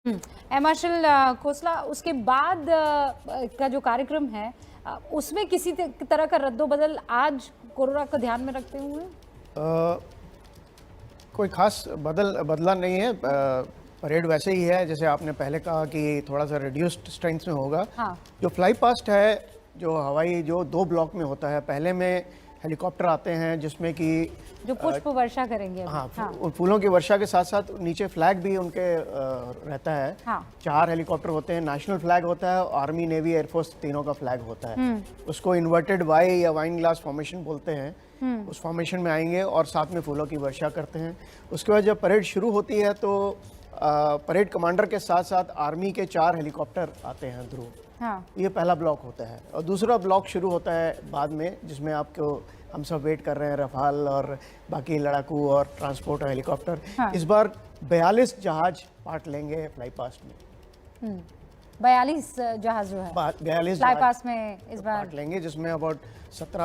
Air marshal Khosla, उसके बाद का जो कार्यक्रम है उसमें किसी तरह का रद्दोबदल आज कोरोना को ध्यान में रखते हुए? कोई खास बदला नहीं है। परेड वैसे ही है जैसे आपने पहले कहा कि थोड़ा सा रिड्यूस्ड स्ट्रेंथ में होगा। हाँ। जो फ्लाई पास्ट है, जो हवाई जो 2 ब्लॉक में होता है, पहले में हेलीकॉप्टर आते हैं जिसमें कि जो पुष्प वर्षा करेंगे अभी। हाँ, हाँ। फूलों की वर्षा के साथ साथ नीचे फ्लैग भी उनके रहता है। हाँ। 4 हेलीकॉप्टर होते हैं, नेशनल फ्लैग होता है, आर्मी नेवी एयरफोर्स तीनों का फ्लैग होता है। उसको इन्वर्टेड वाई या वाइन ग्लास फॉर्मेशन बोलते हैं। उस फॉर्मेशन में आएंगे और साथ में फूलों की वर्षा करते हैं। उसके बाद जब परेड शुरू होती है तो परेड कमांडर के साथ साथ आर्मी के 4 हेलीकॉप्टर आते हैं ध्रुव। हाँ। ये पहला ब्लॉक होता है और दूसरा ब्लॉक शुरू होता है बाद में, जिसमें आपको हम सब वेट कर रहे हैं, रफाल और बाकी लड़ाकू और ट्रांसपोर्ट और हेलीकॉप्टर। हाँ। इस बार 42 जहाज पार्ट लेंगे फ्लाई पास्ट में। 42 जहाज जो है 42 फ्लाई पास में इस बार पार्ट लेंगे, जिसमें अबाउट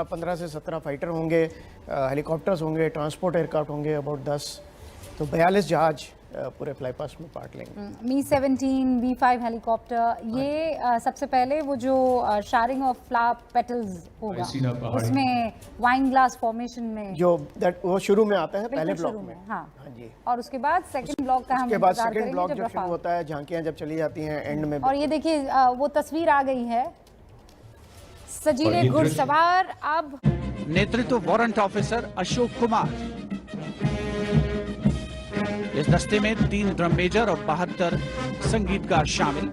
15 से 17 फाइटर होंगे, हेलीकॉप्टर्स होंगे, ट्रांसपोर्ट एयरक्राफ्ट होंगे अबाउट 10। तो 42 जहाज पूरे फ्लाई पास्ट में पार्ट लेंगे। मी-17 V5 हेलीकॉप्टर, ये सबसे पहले वो जो शारिंग ऑफ फ्लावर पेटल्स होगा उसमें वाइन ग्लास फॉर्मेशन में वो शुरू में आता है पहले बिल्कुल ब्लॉक शुरू में। हाँ। हाँ जी। और उसके बाद सेकंड ब्लॉक का हम उसके बाद इंतजार सेकंड करेंगे ब्लॉक जब जब शुरू रफाल। होता है, झांकियां जब चली जाती हैं एंड में। और ये देखिए वो तस्वीर आ गई है, सजीले घुड़सवार अब नेतृत्व वारंट ऑफिसर अशोक कुमार। इस दस्ते में 3 ड्रम मेजर और 72 संगीतकार शामिल।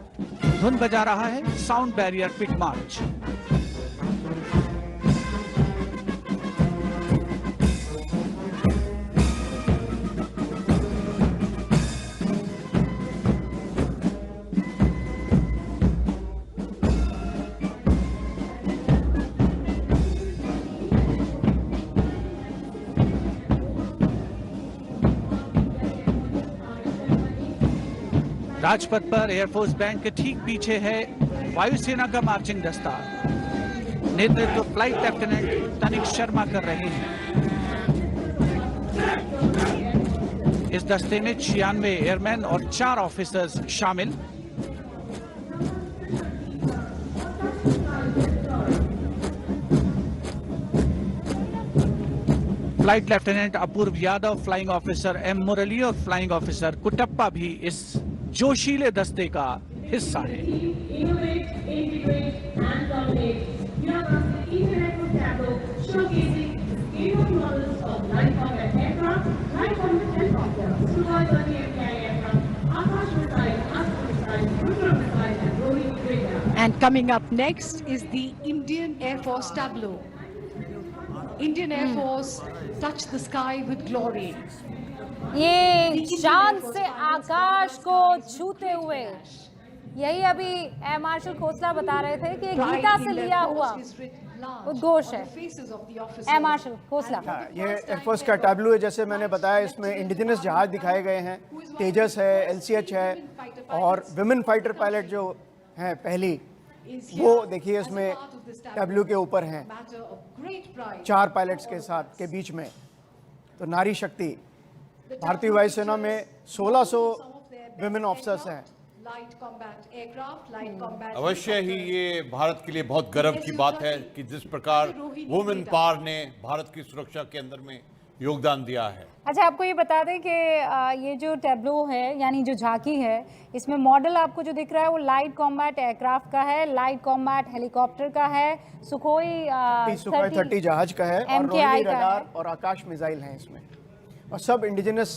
धुन बजा रहा है साउंड बैरियर पिट मार्च। राजपथ पर एयरफोर्स बैंड के ठीक पीछे है वायुसेना का मार्चिंग दस्ता। नेतृत्व फ्लाइट लेफ्टिनेंट तनिक शर्मा कर रहे हैं। इस दस्ते में 96 एयरमैन और 4 ऑफिसर्स शामिल। फ्लाइट लेफ्टिनेंट अपूर्व यादव, फ्लाइंग ऑफिसर एम मुरली और फ्लाइंग ऑफिसर कुटप्पा भी इस जोशीले दस्ते का हिस्सा है। And coming up next is the Indian Air Force tableau. Indian Air Force touch the sky with glory. ये चांद से आकाश को छूते हुए, यही अभी एयर मार्शल खोसला बता रहे थे कि गीता से लिया हुआ उद्घोष है। एयर मार्शल खोसला, ये एयरफोर्स का टैब्लू है, जैसे मैंने बताया इसमें इंडिजिनस जहाज दिखाए गए हैं। तेजस है, LCH है और विमेन फाइटर पायलट जो हैं पहली, वो देखिए इसमें टैब्लू के ऊपर हैं 4 पायलट्स के साथ के बीच में। तो नारी शक्ति, भारतीय वायुसेना में 1600 विमेन ऑफिसर्स हैं। अवश्य ही ये भारत के लिए बहुत गर्व की बात है कि जिस प्रकार वुमेन पावर ने भारत की सुरक्षा के अंदर में योगदान दिया है। अच्छा, आपको ये बता दें कि ये जो टैब्लो है यानी जो झांकी है, इसमें मॉडल आपको जो दिख रहा है वो लाइट कॉम्बैट एयरक्राफ्ट का है, लाइट कॉम्बैट हेलीकॉप्टर का है, सुखोई 30 जहाज का है और MKI रोहिणी का रडार है। और आकाश मिसाइल हैं इसमें, और सब इंडिजिनस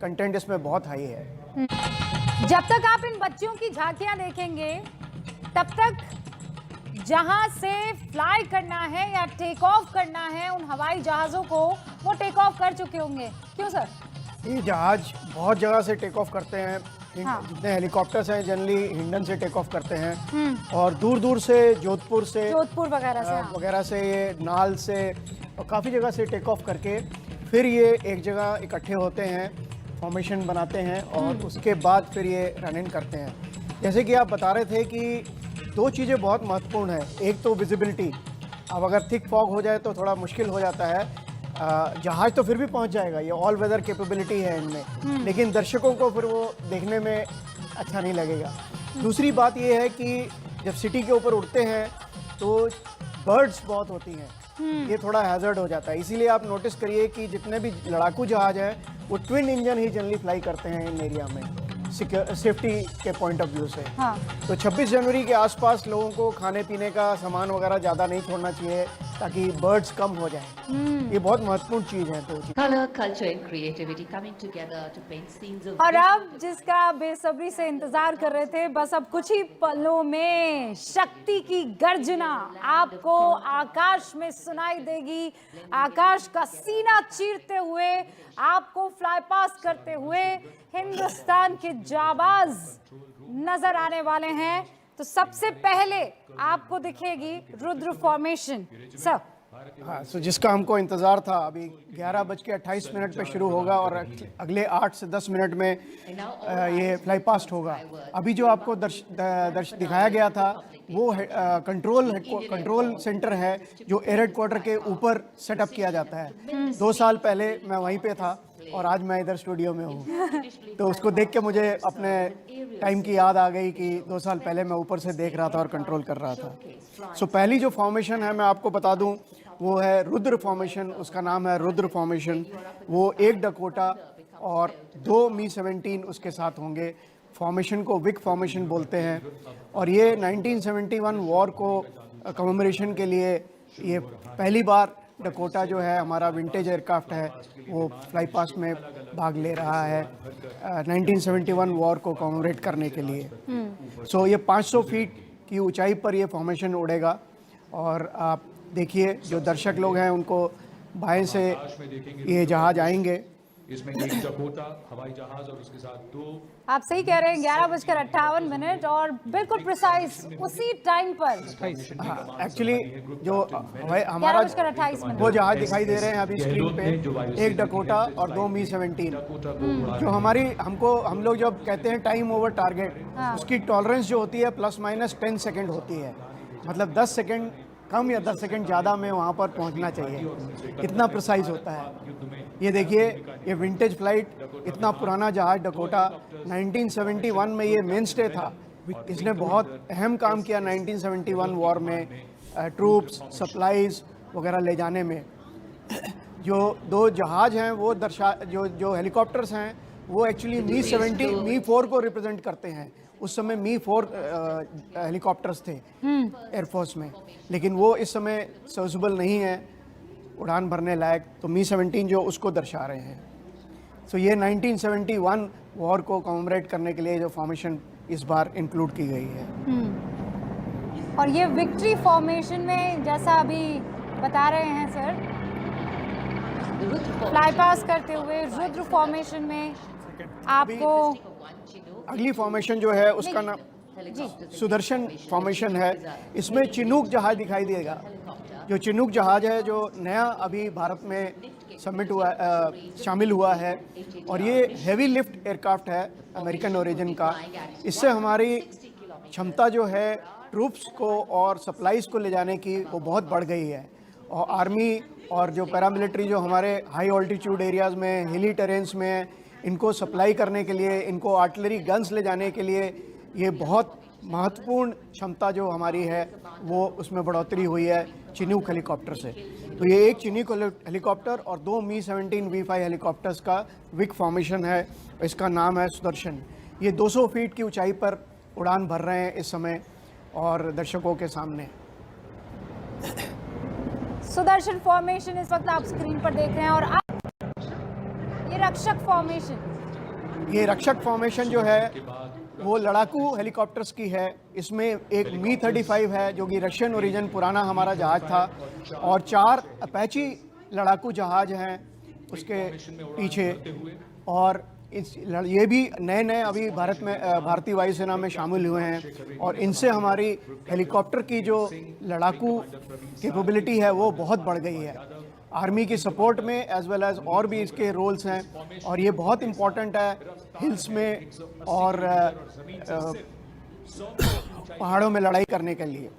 कंटेंट इसमें बहुत हाई है। जब तक आप इन बच्चियों की झांकियां देखेंगे तब तक जहां से फ्लाई करना है या टेक ऑफ करना है उन हवाई जहाजों को, वो टेक ऑफ कर चुके होंगे। क्यों सर? ये जहाज बहुत जगह से टेक ऑफ करते हैं। हाँ। जितने हेलीकॉप्टर्स हैं जनरली हिंडन से टेक ऑफ करते हैं और दूर दूर से जोधपुर वगैरह से ये नाल से और काफ़ी जगह से टेक ऑफ करके फिर ये एक जगह इकट्ठे होते हैं, फॉर्मेशन बनाते हैं और उसके बाद फिर ये रन इन करते हैं। जैसे कि आप बता रहे थे कि 2 चीज़ें बहुत महत्वपूर्ण हैं। एक तो विजिबिलिटी, अब अगर थिक फॉग हो जाए तो थोड़ा मुश्किल हो जाता है। जहाज तो फिर भी पहुंच जाएगा, ये ऑल वेदर कैपेबिलिटी है इनमें, लेकिन दर्शकों को फिर वो देखने में अच्छा नहीं लगेगा। दूसरी बात ये है कि जब सिटी के ऊपर उड़ते हैं तो बर्ड्स बहुत होती हैं, ये थोड़ा हैजर्ड हो जाता है। इसीलिए आप नोटिस करिए कि जितने भी लड़ाकू जहाज हैं वो ट्विन इंजन ही जनरली फ्लाई करते हैं इन एरिया में, सेफ्टी के पॉइंट ऑफ व्यू से। हाँ। तो 26 जनवरी के आसपास लोगों को खाने पीने का सामान वगैरह ज़्यादा नहीं छोड़ना चाहिए ताकि बर्ड्स कम हो जाएं। ये बहुत महत्वपूर्ण चीज़ है। तो Color, culture and creativity coming together to paint scenes of और अब जिसका बेसब्री से इंतजार कर रहे थे, बस अब कुछ ही पलों में शक्ति की गर्जना आपको आकाश में सुनाई देगी। आकाश का सीना चीरते हुए, आपको फ्लाई पास करते हुए हिंदुस्तान के जाबाज नजर आने वाले हैं। तो सबसे पहले आपको दिखेगी रुद्र फॉर्मेशन। सर, हाँ, सो जिसका हमको इंतज़ार था, अभी 11:28 पे शुरू होगा और अगले 8 से 10 मिनट में ये फ्लाई पास्ट होगा। अभी जो आपको दिखाया गया था वो कंट्रोल सेंटर है जो एयर हेडक्वार्टर के ऊपर सेटअप किया जाता है। 2 साल पहले मैं वहीं पे था और आज मैं इधर स्टूडियो में हूँ। तो उसको देख के मुझे अपने टाइम की याद आ गई कि 2 साल पहले मैं ऊपर से देख रहा था और कंट्रोल कर रहा था। सो पहली जो फॉर्मेशन है मैं आपको बता दूं वो है रुद्र फॉर्मेशन। उसका नाम है रुद्र फॉर्मेशन। वो 1 डकोटा और 2 मी-17 उसके साथ होंगे। फॉर्मेशन को विक फॉर्मेशन बोलते हैं और ये 1971 वॉर को कमेमोरेशन के लिए ये पहली बार डकोटा जो है हमारा विंटेज एयरक्राफ्ट है वो फ्लाई पास्ट में भाग ले रहा है 1971 वॉर को कमेमोरेट करने के लिए। सो ये 500 फीट की ऊंचाई पर ये फॉर्मेशन उड़ेगा और आप देखिए जो दर्शक लोग हैं उनको बाएं से ये जहाज आएंगे। इसमें 1 डकोटा हवाई जहाज और उसके साथ 2। आप सही कह रहे हैं, 11:58 और बिल्कुल प्रिसाइज उसी टाइम पर। एक्चुअली जो हमारा 11:28 वो जहाज दिखाई दे रहे हैं अभी स्क्रीन पे 1 डकोटा और 2 मी-17 जो हमारी हम लोग जब कहते हैं टाइम ओवर टारगेट, उसकी टॉलरेंस जो होती है +-10 सेकेंड होती है। मतलब 10 सेकेंड कम या 10 सेकेंड ज़्यादा में वहाँ पर पहुँचना चाहिए, इतना प्रिसाइज होता है। ये देखिए ये विंटेज फ्लाइट, इतना पुराना जहाज डकोटा 1971 में ये मेन स्टे था। इसने बहुत अहम काम किया 1971 वॉर में, ट्रूप्स सप्लाईज वगैरह ले जाने में। जो 2 जहाज हैं वो जो हेलीकॉप्टर्स हैं वो एक्चुअली मी-4 को रिप्रेजेंट करते हैं। उस समय मी-4 हेलीकॉप्टर्स थे एयरफोर्स में, लेकिन वो इस समय सर्विसेबल नहीं है उड़ान भरने लायक, तो मी-17 जो उसको दर्शा रहे हैं। सो ये 1971 वॉर को कमेमोरेट करने के लिए जो फॉर्मेशन इस बार इंक्लूड की गई है। और ये विक्ट्री फॉर्मेशन में जैसा अभी बता रहे हैं सर, फ्लाई पास करते हुए रुद्र फॉर्मेशन में आपको अगली फॉर्मेशन जो है उसका नाम सुदर्शन फॉर्मेशन है। इसमें चिनूक जहाज दिखाई देगा। जो चिनूक जहाज है जो नया अभी भारत में शामिल हुआ है और ये हेवी लिफ्ट एयरक्राफ्ट है अमेरिकन ओरिजिन का। इससे हमारी क्षमता जो है ट्रूप्स को और सप्लाईज को ले जाने की वो बहुत बढ़ गई है। और आर्मी और जो पैरामिलिट्री जो हमारे हाई ऑल्टीट्यूड एरियाज़ में, हिली टेरेन्स में, इनको सप्लाई करने के लिए, इनको आर्टिलरी गन्स ले जाने के लिए ये बहुत महत्वपूर्ण क्षमता जो हमारी है वो उसमें बढ़ोतरी हुई है चिनूक हेलीकॉप्टर से। तो ये 1 चिनूक हेलीकॉप्टर और 2 मी-17 V5 हेलीकॉप्टर्स का विक फॉर्मेशन है। इसका नाम है सुदर्शन। ये 200 फीट की ऊंचाई पर उड़ान भर रहे हैं इस समय और दर्शकों के सामने। सुदर्शन फॉर्मेशन इस वक्त आप स्क्रीन पर देख रहे हैं। और ये रक्षक फॉर्मेशन, ये रक्षक फॉर्मेशन जो है वो लड़ाकू हेलीकॉप्टर्स की है। इसमें एक मी-35 है जो कि रशियन ओरिजिन पुराना हमारा जहाज था और 4 अपैची लड़ाकू जहाज हैं उसके पीछे। और ये भी नए अभी भारतीय वायुसेना में शामिल हुए हैं और इनसे हमारी हेलीकॉप्टर की जो लड़ाकू कैपेबिलिटी है वो बहुत बढ़ गई है। आर्मी की सपोर्ट में एज वेल एज और भी इसके रोल्स हैं और ये बहुत इम्पॉर्टेंट है हिल्स में और पहाड़ों में लड़ाई करने के लिए।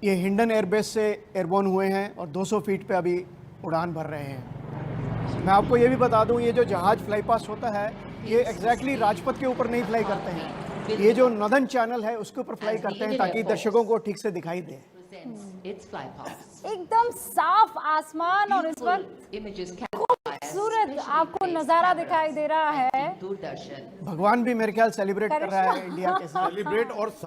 ये हिंडन एयरबेस से एयरबोर्न हुए हैं और 200 फीट पे अभी उड़ान भर रहे हैं। मैं आपको ये भी बता दूं, ये जो जहाज फ्लाई पास होता है ये एग्जैक्टली राजपथ के ऊपर नहीं फ्लाई करते हैं, ये जो नॉर्दर्न चैनल है उसके ऊपर फ्लाई करते हैं ताकि दर्शकों को ठीक से दिखाई दे। presents its fly paths. एकदम साफ आसमान और इस वक्त Beautiful images खूबसूरत आपको नजारा दिखाई दे रहा है। Doordarshan. भगवान भी मेरे ख्याल सेलिब्रेट कर रहा है इंडिया के साथ। सेलिब्रेट और